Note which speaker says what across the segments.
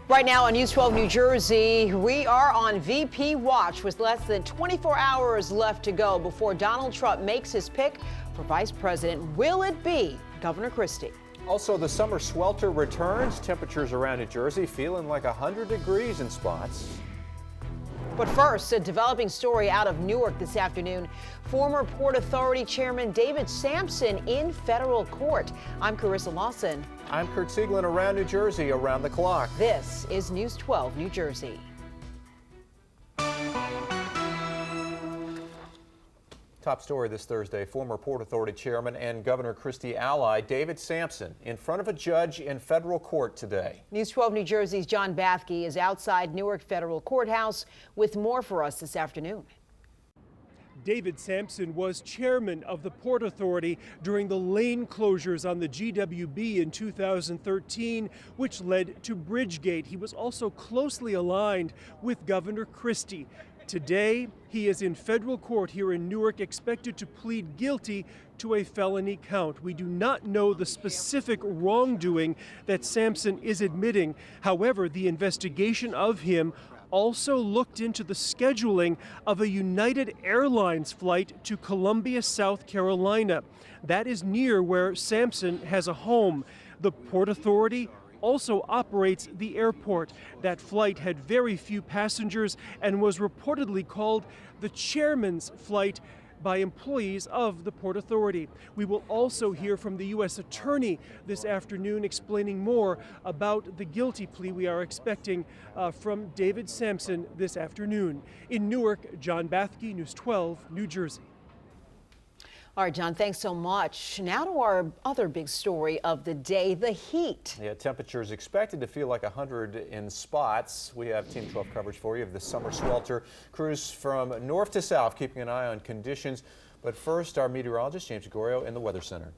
Speaker 1: Right now on News 12 New Jersey, we are on VP watch with less than 24 hours left to go before Donald Trump makes his pick for vice president. Will it be Governor Christie?
Speaker 2: Also, the summer swelter returns. Temperatures around New Jersey feeling like 100 degrees in spots.
Speaker 1: But first, a developing story out of Newark this afternoon. Former Port Authority Chairman David Sampson in federal court. I'm Carissa Lawson.
Speaker 2: I'm Kurt Sieglin around New Jersey around the clock.
Speaker 1: This is News 12 New Jersey.
Speaker 2: Top story this Thursday, former Port Authority Chairman and Governor Christie ally David Sampson in front of a judge in federal court today.
Speaker 1: News 12 New Jersey's John Bathke is outside Newark Federal Courthouse with more for us this afternoon.
Speaker 3: David Sampson was chairman of the Port Authority during the lane closures on the GWB in 2013, which led to Bridgegate. He was also closely aligned with Governor Christie. Today, he is in federal court here in Newark, expected to plead guilty to a felony count. We do not know the specific wrongdoing that Sampson is admitting. However, the investigation of him also looked into the scheduling of a United Airlines flight to Columbia, South Carolina. That is near where Sampson has a home. The Port Authority also operates the airport. That flight had very few passengers and was reportedly called the chairman's flight by employees of the Port Authority. We will also hear from the U.S. Attorney this afternoon explaining more about the guilty plea we are expecting from David Sampson this afternoon. In Newark, John Bathke, News 12, New Jersey.
Speaker 1: All right, John, thanks so much. Now to our other big story of the day, the heat.
Speaker 2: Yeah, temperatures expected to feel like 100 in spots. We have Team 12 coverage for you of the summer swelter. Crews from north to south keeping an eye on conditions. But first, our meteorologist, James Gregorio, in the Weather Center.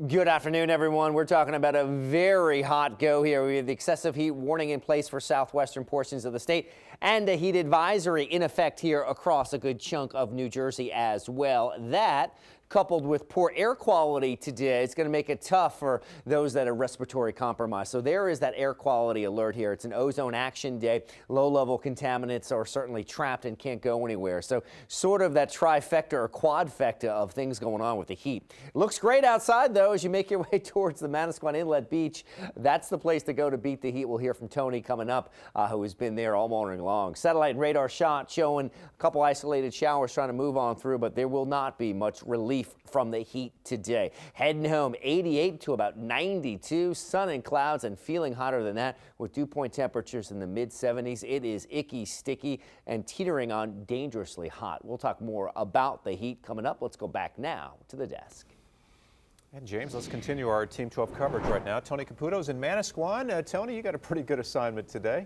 Speaker 4: Good afternoon, everyone. We're talking about a very hot go here. We have the excessive heat warning in place for southwestern portions of the state and a heat advisory in effect here across a good chunk of New Jersey as well. That, coupled with poor air quality today, it's going to make it tough for those that are respiratory compromised. So there is that air quality alert here. It's an ozone action day. Low-level contaminants are certainly trapped and can't go anywhere. So sort of that trifecta or quadfecta of things going on with the heat. It looks great outside, though, as you make your way towards the Manasquan Inlet Beach. That's the place to go to beat the heat. We'll hear from Tony coming up, who has been there all morning long. Satellite and radar shot showing a couple isolated showers trying to move on through, but there will not be much relief from the heat today. Heading home, 88 to about 92, sun and clouds, and feeling hotter than that with dew point temperatures in the mid-70s. It is icky, sticky, and teetering on dangerously hot. We'll talk more about the heat coming up. Let's go back now to the desk.
Speaker 2: And James, let's continue our Team 12 coverage right now. Tony Caputo's in Manasquan. Tony, you got a pretty good assignment today.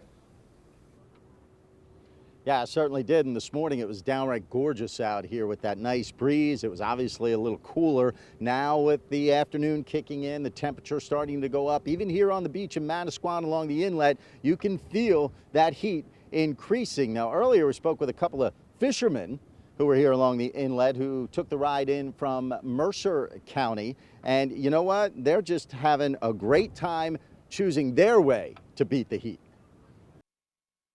Speaker 5: Yeah, I certainly did. And this morning it was downright gorgeous out here with that nice breeze. It was obviously a little cooler. Now with the afternoon kicking in, the temperature starting to go up. Even here on the beach in Manasquan along the inlet, you can feel that heat increasing. Now, earlier we spoke with a couple of fishermen who were here along the inlet who took the ride in from Mercer County. And you know what? They're just having a great time choosing their way to beat the heat.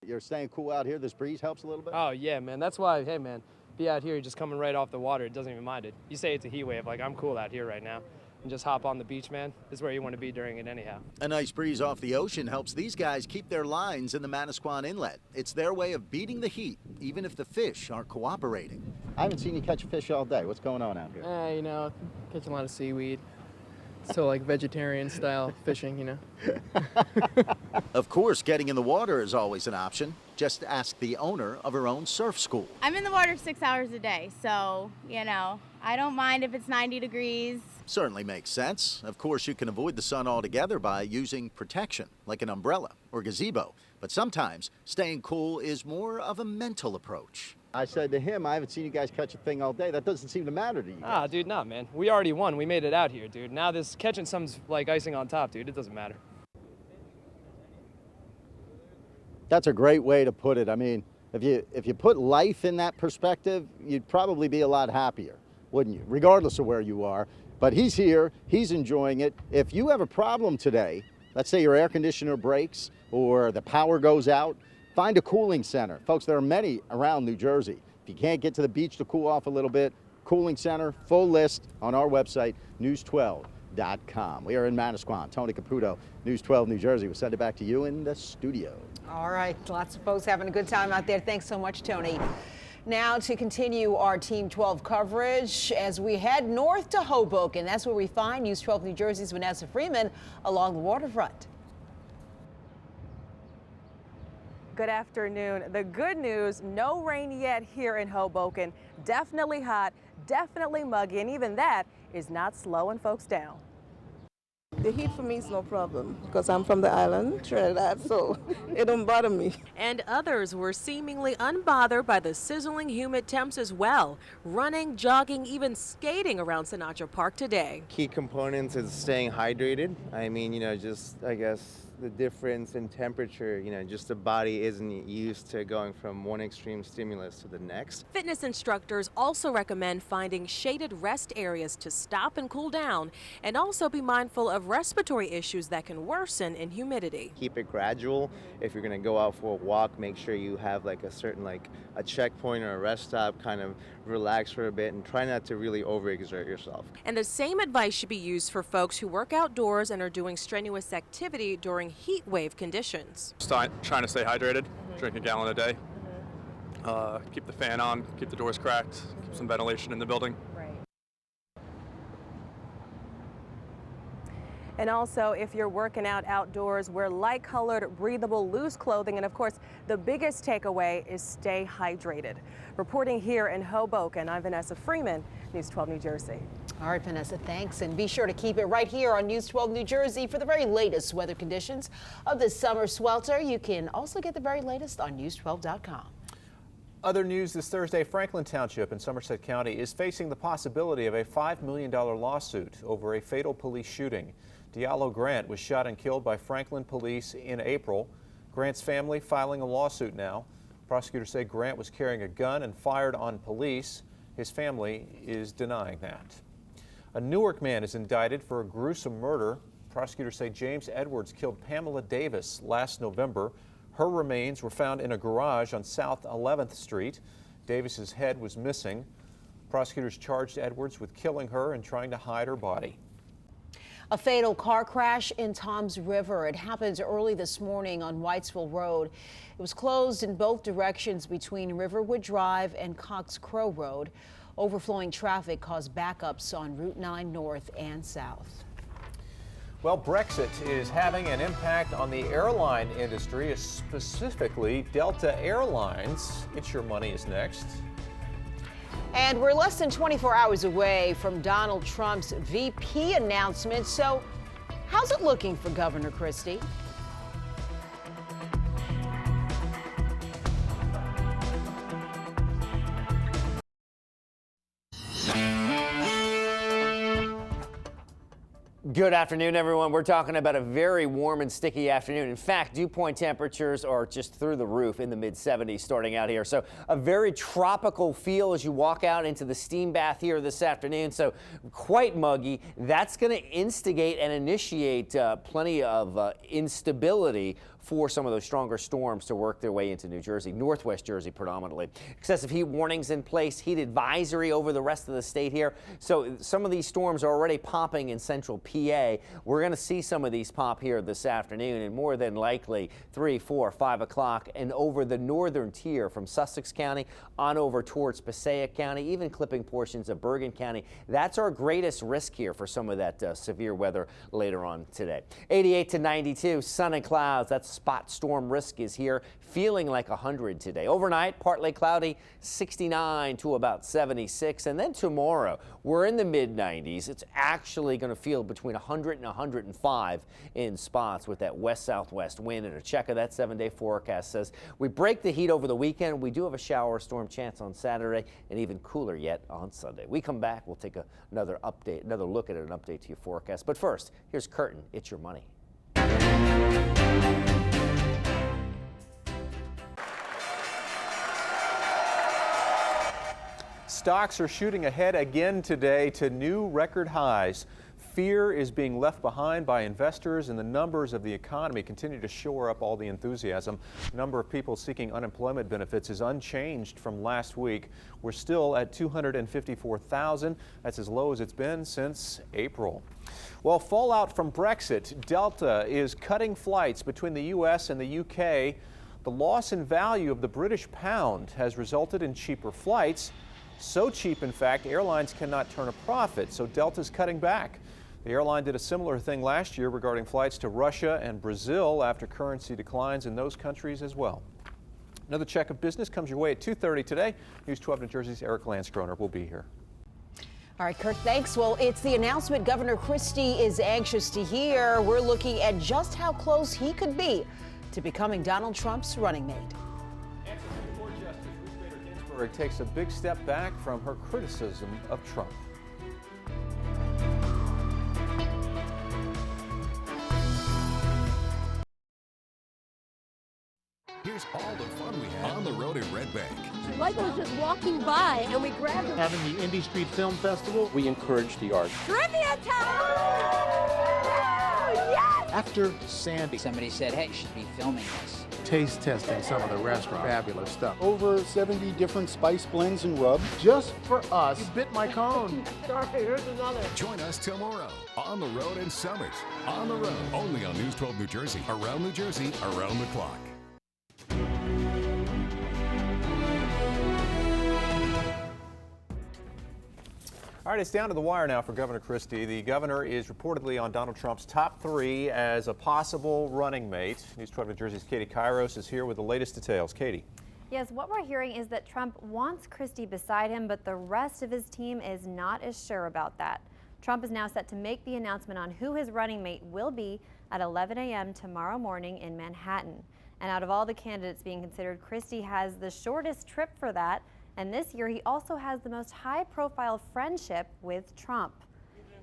Speaker 5: You're staying cool out here. This breeze helps a little bit?
Speaker 6: Oh, yeah, man. That's why, hey, man, be out here, you're just coming right off the water. It doesn't even mind it. You say it's a heat wave, like I'm cool out here right now. And just hop on the beach, man. This is where you want to be during it anyhow.
Speaker 5: A nice breeze off the ocean helps these guys keep their lines in the Manasquan Inlet. It's their way of beating the heat, even if the fish aren't cooperating. I haven't seen you catch a fish all day. What's going on out here?
Speaker 6: You know, catching a lot of seaweed. So like vegetarian style fishing, you know.
Speaker 5: Of course, getting in the water is always an option. Just ask the owner of her own surf school.
Speaker 7: I'm in the water 6 hours a day, so, you know, I don't mind if it's 90 degrees.
Speaker 5: Certainly makes sense. Of course, you can avoid the sun altogether by using protection, like an umbrella or gazebo. But sometimes staying cool is more of a mental approach. I said to him, I haven't seen you guys catch a thing all day. That doesn't seem to matter to you guys.
Speaker 6: Ah, dude, nah, man. We already won. We made it out here, dude. Now this catching some's like icing on top, dude. It doesn't matter.
Speaker 5: That's a great way to put it. I mean, if you put life in that perspective, you'd probably be a lot happier, wouldn't you? Regardless of where you are. But he's here, he's enjoying it. If you have a problem today, let's say your air conditioner breaks or the power goes out, find a cooling center. Folks, there are many around New Jersey. If you can't get to the beach to cool off a little bit, cooling center, full list on our website, news12.com. We are in Manasquan. Tony Caputo, News 12 New Jersey. We'll send it back to you in the studio.
Speaker 1: All right, lots of folks having a good time out there. Thanks so much, Tony. Now to continue our Team 12 coverage as we head north to Hoboken. That's where we find News 12 New Jersey's Vanessa Freeman along the waterfront.
Speaker 8: Good afternoon. The good news, no rain yet here in Hoboken. Definitely hot, definitely muggy, and even that is not slowing folks down.
Speaker 9: The heat for me is no problem because I'm from the island, Trinidad, so it don't bother me.
Speaker 10: And others were seemingly unbothered by the sizzling humid temps as well, running, jogging, even skating around Sinatra Park today.
Speaker 11: Key components is staying hydrated. I mean, just, I guess, the difference in temperature, just the body isn't used to going from one extreme stimulus to the next.
Speaker 10: Fitness instructors also recommend finding shaded rest areas to stop and cool down, and also be mindful of respiratory issues that can worsen in humidity.
Speaker 11: Keep it gradual. If you're going to go out for a walk, make sure you have like a certain, like a checkpoint or a rest stop, kind of relax for a bit and try not to really overexert yourself.
Speaker 10: And the same advice should be used for folks who work outdoors and are doing strenuous activity during heat wave conditions.
Speaker 12: Trying to stay hydrated, drink a gallon a day, keep the fan on, keep the doors cracked, keep some ventilation in the building.
Speaker 8: And also, if you're working out outdoors, wear light-colored, breathable, loose clothing. And of course, the biggest takeaway is stay hydrated. Reporting here in Hoboken, I'm Vanessa Freeman, News 12 New Jersey.
Speaker 1: All right, Vanessa, thanks. And be sure to keep it right here on News 12 New Jersey for the very latest weather conditions of this summer swelter. You can also get the very latest on news12.com.
Speaker 2: Other news this Thursday, Franklin Township in Somerset County is facing the possibility of a $5 million lawsuit over a fatal police shooting. Diallo Grant was shot and killed by Franklin police in April. Grant's family filing a lawsuit now. Prosecutors say Grant was carrying a gun and fired on police. His family is denying that. A Newark man is indicted for a gruesome murder. Prosecutors say James Edwards killed Pamela Davis last November. Her remains were found in a garage on South 11th Street. Davis's head was missing. Prosecutors charged Edwards with killing her and trying to hide her body.
Speaker 1: A fatal car crash in Toms River. It happened early this morning on Whitesville Road. It was closed in both directions between Riverwood Drive and Cox Crow Road. Overflowing traffic caused backups on Route 9 north and south.
Speaker 2: Well, Brexit is having an impact on the airline industry, specifically Delta Airlines. It's Your Money is next.
Speaker 1: And we're less than 24 hours away from Donald Trump's VP announcement. So how's it looking for Governor Christie?
Speaker 4: Good afternoon, everyone. We're talking about a very warm and sticky afternoon. In fact, dew point temperatures are just through the roof in the mid-70s starting out here. So a very tropical feel as you walk out into the steam bath here this afternoon. So quite muggy. That's going to instigate and initiate plenty of instability for some of those stronger storms to work their way into New Jersey, northwest Jersey predominantly. Excessive heat warnings in place, heat advisory over the rest of the state here. So some of these storms are already popping in central PA. We're going to see some of these pop here this afternoon, and more than likely 3, 4, 5 o'clock and over the northern tier from Sussex County on over towards Passaic County, even clipping portions of Bergen County. That's our greatest risk here for some of that severe weather later on today. 88 to 92, sun and clouds. That's spot storm risk is here, feeling like 100 today. Overnight, partly cloudy, 69 to about 76. And then tomorrow, we're in the mid-90s. It's actually going to feel between 100 and 105 in spots with that west-southwest wind. And a check of that 7-day forecast says we break the heat over the weekend. We do have a shower storm chance on Saturday and even cooler yet on Sunday. We come back, we'll take another update, another look at an update to your forecast. But first, here's Curtin. It's Your Money.
Speaker 2: Stocks are shooting ahead again today to new record highs. Fear is being left behind by investors, and the numbers of the economy continue to shore up all the enthusiasm. The number of people seeking unemployment benefits is unchanged from last week. We're still at 254,000. That's as low as it's been since April. Well, fallout from Brexit. Delta is cutting flights between the U.S. and the U.K. The loss in value of the British pound has resulted in cheaper flights. So cheap, in fact, airlines cannot turn a profit, so Delta's cutting back. The airline did a similar thing last year regarding flights to Russia and Brazil after currency declines in those countries as well. Another check of business comes your way at 2:30 today. News 12 New Jersey's Eric Landstroner will be here.
Speaker 1: All right, Kirk, thanks. Well, it's the announcement Governor Christie is anxious to hear. We're looking at just how close he could be to becoming Donald Trump's running mate.
Speaker 2: Supreme Court Justice Ruth Bader Ginsburg takes a big step back from her criticism of Trump.
Speaker 13: Here's all the fun we had on the road in Red Bank.
Speaker 14: Michael was just walking by and we grabbed him.
Speaker 15: Having the Indy Street Film Festival, we encourage the arts.
Speaker 14: Trivia time! Yes!
Speaker 15: After Sandy,
Speaker 16: somebody said, hey, you should be filming this.
Speaker 15: Taste testing some of the restaurant. Fabulous stuff. Over 70 different spice blends and rubs just for us. You bit my cone.
Speaker 14: Sorry, here's another.
Speaker 13: Join us tomorrow on the road in Summit. On the road, only on News 12 New Jersey. Around New Jersey, around the clock.
Speaker 2: All right, it's down to the wire now for Governor Christie. The governor is reportedly on Donald Trump's top three as a possible running mate. News 12 New Jersey's Katie Kairos is here with the latest details. Katie.
Speaker 17: Yes, what we're hearing is that Trump wants Christie beside him, but the rest of his team is not as sure about that. Trump is now set to make the announcement on who his running mate will be at 11 a.m. tomorrow morning in Manhattan. And out of all the candidates being considered, Christie has the shortest trip for that. And this year, he also has the most high-profile friendship with Trump.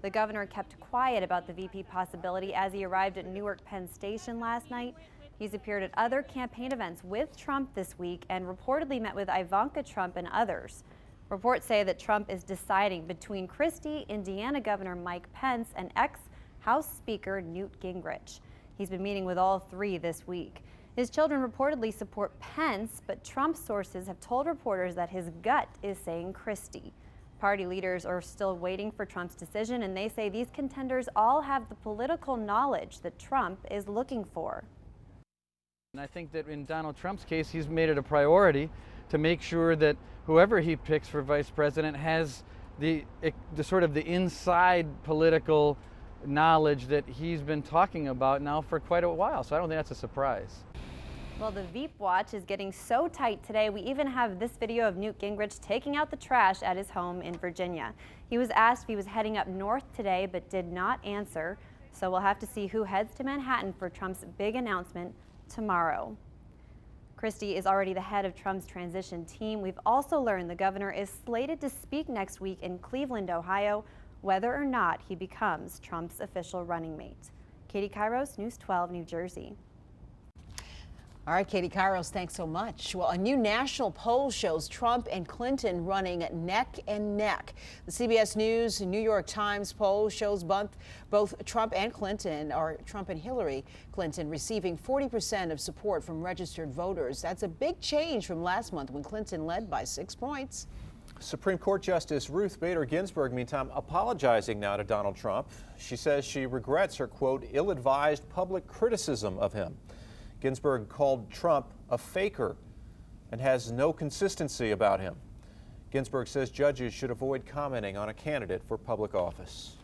Speaker 17: The governor kept quiet about the VP possibility as he arrived at Newark Penn Station last night. He's appeared at other campaign events with Trump this week and reportedly met with Ivanka Trump and others. Reports say that Trump is deciding between Christie, Indiana Governor Mike Pence, and ex-House Speaker Newt Gingrich. He's been meeting with all three this week. His children reportedly support Pence, but Trump sources have told reporters that his gut is saying Christie. Party leaders are still waiting for Trump's decision, and they say these contenders all have the political knowledge that Trump is looking for.
Speaker 18: And I think that in Donald Trump's case, he's made it a priority to make sure that whoever he picks for vice president has the sort of the inside political knowledge that he's been talking about now for quite a while. So I don't think that's a surprise.
Speaker 17: Well, the Veep watch is getting so tight today, we even have this video of Newt Gingrich taking out the trash at his home in Virginia. He was asked if he was heading up north today, but did not answer. So we'll have to see who heads to Manhattan for Trump's big announcement tomorrow. Christie is already the head of Trump's transition team. We've also learned the governor is slated to speak next week in Cleveland, Ohio, whether or not he becomes Trump's official running mate. Katie Kairos, News 12, New Jersey.
Speaker 1: All right, Katie Kairos, thanks so much. Well, a new national poll shows Trump and Clinton running neck and neck. The CBS News New York Times poll shows both Trump and Clinton, or Trump and Hillary Clinton, receiving 40% of support from registered voters. That's a big change from last month when Clinton led by 6 points.
Speaker 2: Supreme Court Justice Ruth Bader Ginsburg, meantime, apologizing now to Donald Trump. She says she regrets her, quote, ill-advised public criticism of him. Ginsburg called Trump a faker and has no consistency about him. Ginsburg says judges should avoid commenting on a candidate for public office.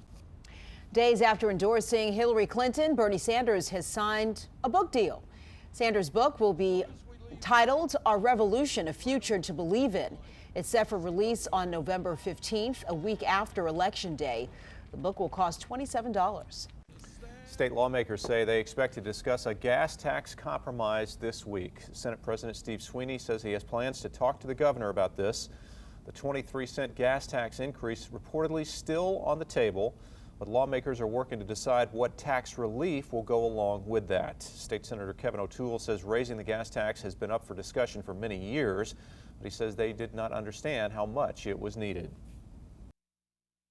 Speaker 1: Days after endorsing Hillary Clinton, Bernie Sanders has signed a book deal. Sanders' book will be titled Our Revolution, A Future to Believe In. It's set for release on November 15th, a week after Election Day. The book will cost $27.
Speaker 2: State lawmakers say they expect to discuss a gas tax compromise this week. Senate President Steve Sweeney says he has plans to talk to the governor about this. The 23-cent gas tax increase reportedly still on the table, but lawmakers are working to decide what tax relief will go along with that. State Senator Kevin O'Toole says raising the gas tax has been up for discussion for many years, but he says they did not understand how much it was needed.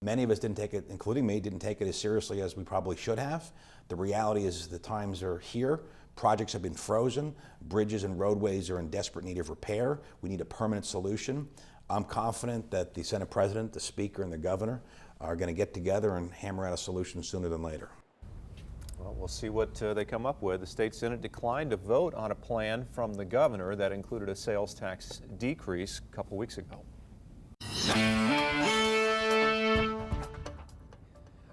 Speaker 19: Many of us didn't take it, including me, didn't take it as seriously as we probably should have. The reality is the times are here. Projects have been frozen. Bridges and roadways are in desperate need of repair. We need a permanent solution. I'm confident that the Senate President, the Speaker, and the Governor are going to get together and hammer out a solution sooner than later.
Speaker 2: Well, we'll see what they come up with. The state Senate declined to vote on a plan from the governor that included a sales tax decrease a couple weeks ago.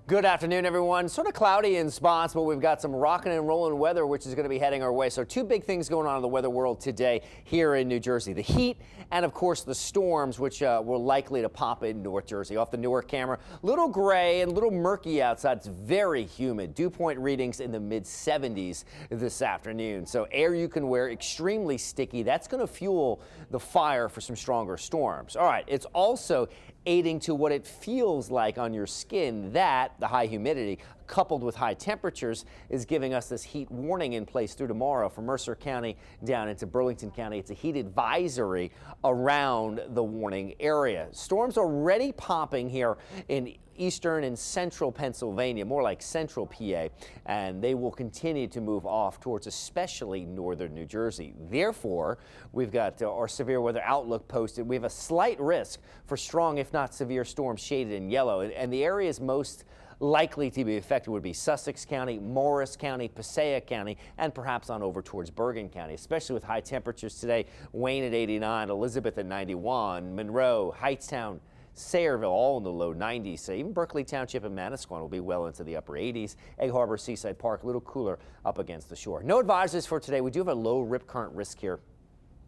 Speaker 4: Good afternoon, everyone. Sort of cloudy in spots, but we've got some rocking and rolling weather, which is going to be heading our way. So two big things going on in the weather world today here in New Jersey. The heat and, of course, the storms, which were likely to pop in North Jersey. Off the Newark camera, little gray and little murky outside. It's very humid. Dew point readings in the mid-70s this afternoon. So air you can wear, extremely sticky. That's going to fuel the fire for some stronger storms. All right, it's also aiding to what it feels like on your skin. That, the high humidity, coupled with high temperatures, is giving us this heat warning in place through tomorrow from Mercer County down into Burlington County. It's a heat advisory around the warning area. Storms already popping here in eastern and central Pennsylvania, more like central PA, and they will continue to move off towards especially northern New Jersey. Therefore, we've got our severe weather outlook posted. We have a slight risk for strong, if not severe, storms shaded in yellow, and the areas most likely to be affected would be Sussex County, Morris County, Passaic County, and perhaps on over towards Bergen County, especially with high temperatures today. Wayne at 89, Elizabeth at 91, Monroe, Hightstown, Sayreville, all in the low 90s. So even Berkeley Township and Manasquan will be well into the upper 80s. Egg Harbor, Seaside Park, a little cooler up against the shore. No advisories for today. We do have a low rip current risk here.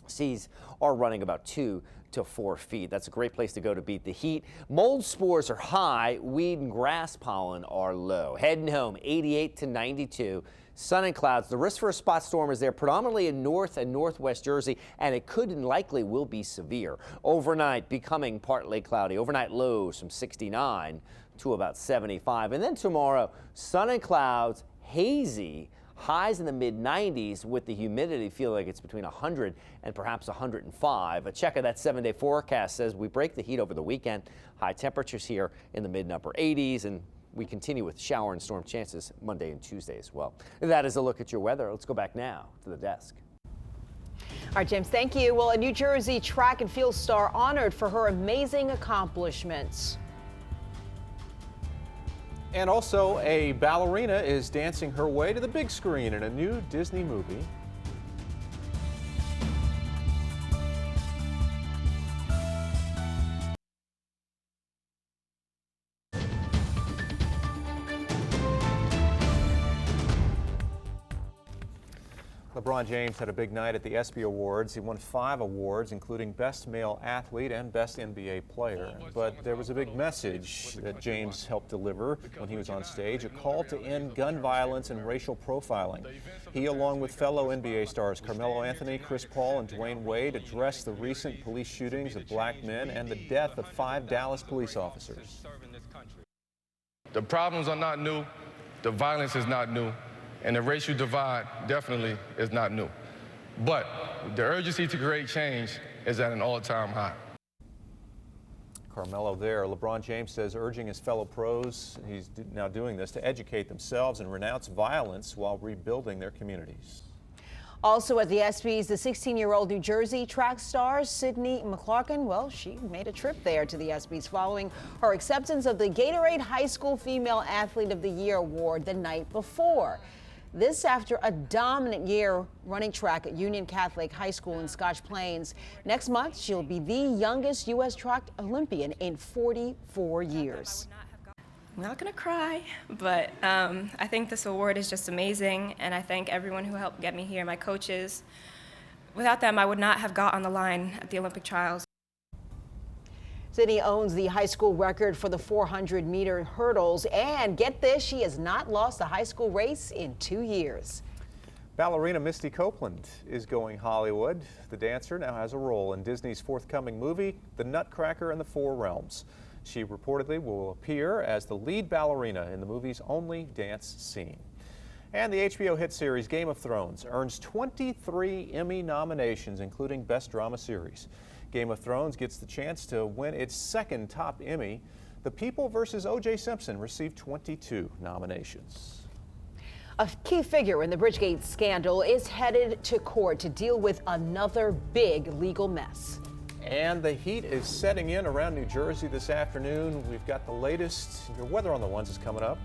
Speaker 4: Seas are running about 2 to 4 feet. That's a great place to go to beat the heat. Mold spores are high. Weed and grass pollen are low. Heading home, 88 to 92. Sun and clouds. The risk for a spot storm is there predominantly in north and northwest Jersey, and it could and likely will be severe. Overnight, becoming partly cloudy. Overnight lows from 69 to about 75. And then tomorrow, sun and clouds, hazy. Highs in the mid-90s with the humidity feeling like it's between 100 and perhaps 105. A check of that 7-day forecast says we break the heat over the weekend. High temperatures here in the mid and upper 80s, and we continue with shower and storm chances Monday and Tuesday as well. That is a look at your weather. Let's go back now to the desk.
Speaker 1: All right, James, thank you. Well, a New Jersey track and field star honored for her amazing accomplishments.
Speaker 2: And also, a ballerina is dancing her way to the big screen in a new Disney movie. LeBron James had a big night at the ESPY Awards. He won 5 awards, including Best Male Athlete and Best NBA Player. But there was a big message that James helped deliver when he was on stage, a call to end gun violence and racial profiling. He, along with fellow NBA stars Carmelo Anthony, Chris Paul, and Dwayne Wade, addressed the recent police shootings of black men and the death of 5 Dallas police officers.
Speaker 20: The problems are not new. The violence is not new. And the racial divide definitely is not new. But the urgency to create change is at an all-time high.
Speaker 2: Carmelo there. LeBron James says urging his fellow pros, he's now doing this, to educate themselves and renounce violence while rebuilding their communities.
Speaker 1: Also at the ESPYs, the 16-year-old New Jersey track star Sydney McClarkin, well, she made a trip there to the ESPYs following her acceptance of the Gatorade High School Female Athlete of the Year award the night before. This after a dominant year running track at Union Catholic High School in Scotch Plains. Next month, she'll be the youngest U.S. track Olympian in 44 years.
Speaker 21: I'm not going to cry, but I think this award is just amazing, and I thank everyone who helped get me here, my coaches. Without them, I would not have got on the line at the Olympic trials.
Speaker 1: Sydney owns the high school record for the 400-meter hurdles, and get this, she has not lost a high school race in 2 years.
Speaker 2: Ballerina Misty Copeland is going Hollywood. The dancer now has a role in Disney's forthcoming movie, The Nutcracker and the Four Realms. She reportedly will appear as the lead ballerina in the movie's only dance scene. And the HBO hit series Game of Thrones earns 23 Emmy nominations, including Best Drama Series. Game of Thrones gets the chance to win its second top Emmy. The People vs. O.J. Simpson received 22 nominations.
Speaker 1: A key figure in the Bridgegate scandal is headed to court to deal with another big legal mess.
Speaker 2: And the heat is setting in around New Jersey this afternoon. We've got the latest. Your weather on the ones is coming up.